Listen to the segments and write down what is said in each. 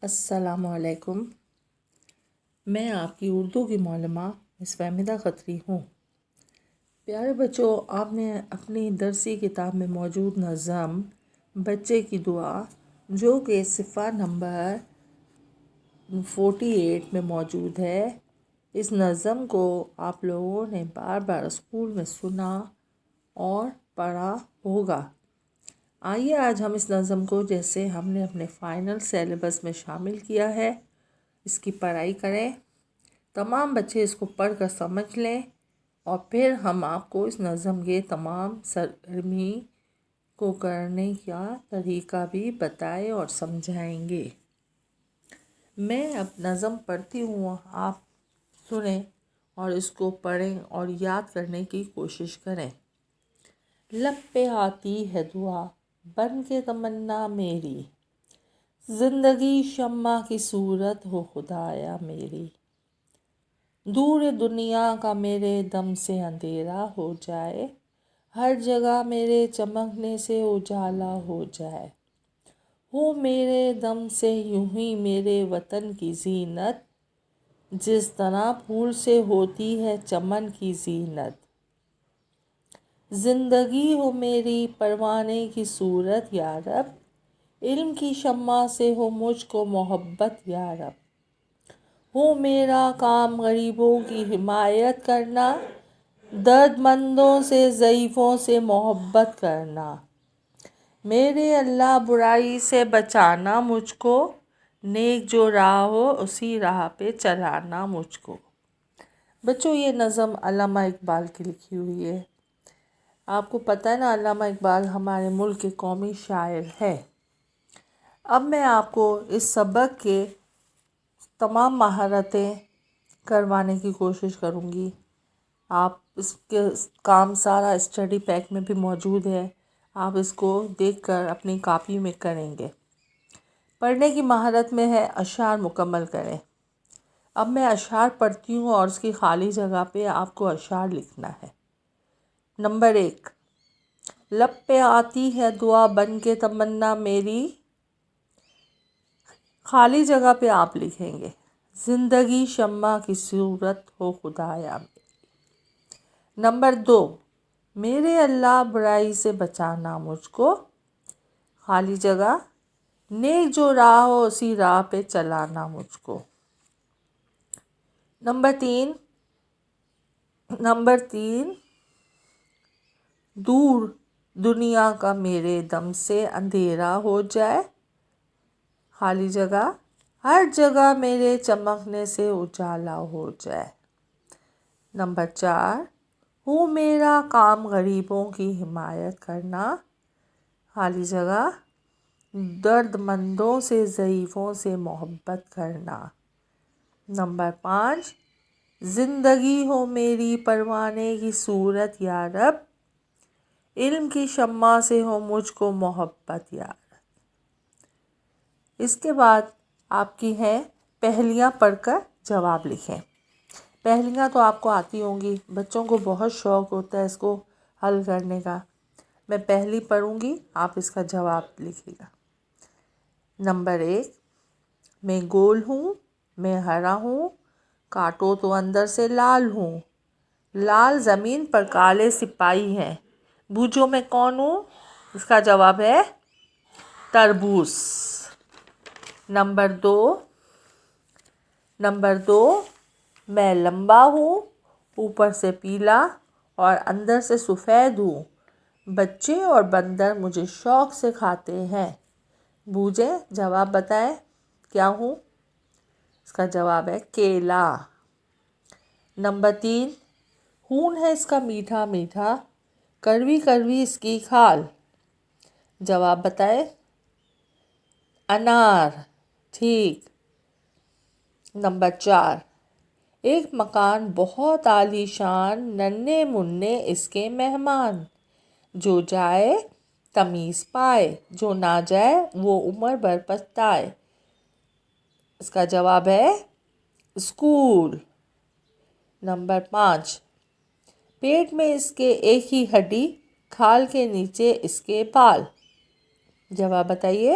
السلام علیکم۔ میں آپ کی اردو کی معلمہ مس فہمیدہ خطری ہوں۔ پیارے بچوں، آپ نے اپنی درسی کتاب میں موجود نظم بچے کی دعا، جو کہ صفحہ نمبر 48 میں موجود ہے، اس نظم کو آپ لوگوں نے بار بار اسکول میں سنا اور پڑھا ہوگا۔ آئیے آج ہم اس نظم کو، جیسے ہم نے اپنے فائنل سیلیبس میں شامل کیا ہے، اس کی پڑھائی کریں۔ تمام بچے اس کو پڑھ کر سمجھ لیں اور پھر ہم آپ کو اس نظم کے تمام سرگرمی کو کرنے کا طریقہ بھی بتائیں اور سمجھائیں گے۔ میں اب نظم پڑھتی ہوں، آپ سنیں اور اس کو پڑھیں اور یاد کرنے کی کوشش کریں۔ لب پہ آتی ہے دعا بن کے تمنا میری، زندگی شمع کی صورت ہو خدایا میری، دور دنیا کا میرے دم سے اندھیرا ہو جائے، ہر جگہ میرے چمکنے سے اجالا ہو جائے، ہو میرے دم سے یوں ہی میرے وطن کی زینت، جس طرح پھول سے ہوتی ہے چمن کی زینت، زندگی ہو میری پروانے کی صورت یا رب، علم کی شمع سے ہو مجھ کو محبت یا رب، ہو میرا کام غریبوں کی حمایت کرنا، درد مندوں سے ضعیفوں سے محبت کرنا، میرے اللہ برائی سے بچانا مجھ کو، نیک جو راہ ہو اسی راہ پہ چلانا مجھ کو۔ بچوں، یہ نظم علامہ اقبال کی لکھی ہوئی ہے۔ آپ کو پتہ ہے نا، علامہ اقبال ہمارے ملک کے قومی شاعر ہے۔ اب میں آپ کو اس سبق کے تمام مہارتیں کروانے کی کوشش کروں گی۔ آپ اس کے کام سارا اسٹڈی پیک میں بھی موجود ہے، آپ اس کو دیکھ کر اپنی کاپی میں کریں گے۔ پڑھنے کی مہارت میں ہے اشعار مکمل کریں۔ اب میں اشعار پڑھتی ہوں اور اس کی خالی جگہ پہ آپ کو اشعار لکھنا ہے۔ نمبر 1، لب پہ آتی ہے دعا بن کے تمنا میری، خالی جگہ پہ آپ لکھیں گے زندگی شمع کی صورت ہو خدایا میری۔ نمبر 2، میرے اللہ برائی سے بچانا مجھ کو، خالی جگہ نیک جو راہ ہو اسی راہ پہ چلانا مجھ کو۔ نمبر 3، دور دنیا کا میرے دم سے اندھیرا ہو جائے، خالی جگہ ہر جگہ میرے چمکنے سے اجالا ہو جائے۔ نمبر 4، ہو میرا کام غریبوں کی حمایت کرنا، خالی جگہ درد مندوں سے ضعیفوں سے محبت کرنا۔ نمبر 5، زندگی ہو میری پروانے کی صورت یا رب، علم کی شمع سے ہو مجھ کو محبت یا رب۔ اس کے بعد آپ کی ہیں پہلیاں پڑھ کر جواب لکھیں۔ پہلیاں تو آپ کو آتی ہوں گی، بچوں کو بہت شوق ہوتا ہے اس کو حل کرنے کا۔ میں پہلی پڑھوں گی، آپ اس کا جواب لکھیے گا۔ نمبر 1، میں گول ہوں، میں ہرا ہوں، کاٹو تو اندر سے لال ہوں، لال زمین پر کالے سپاہی ہیں، بوجھو میں کون ہوں؟ اس کا جواب ہے تربوز۔ نمبر 2، میں لمبا ہوں، اوپر سے پیلا اور اندر سے سفید ہوں، بچے اور بندر مجھے شوق سے کھاتے ہیں، بوجھیں جواب بتائیں کیا ہوں؟ اس کا جواب ہے کیلا۔ نمبر 3، خون ہے اس کا میٹھا میٹھا، کڑوی کڑوی اس کی کھال، جواب بتائیں؟ انار، ٹھیک۔ نمبر 4، ایک مکان بہت عالی شان، ننھے منھے اس کے مہمان، جو جائے تمیز پائے، جو نہ جائے وہ عمر بھر پچھتائے، اس کا جواب ہے اسکول۔ نمبر 5، پیٹ میں اس کے ایک ہی ہڈی، کھال کے نیچے اس کے بال، جواب بتائیے؟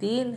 3,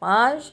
5,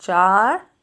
4,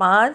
5,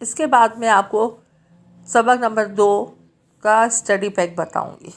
اس کے بعد میں آپ کو سبق نمبر 2 کا اسٹڈی پیک بتاؤں گی.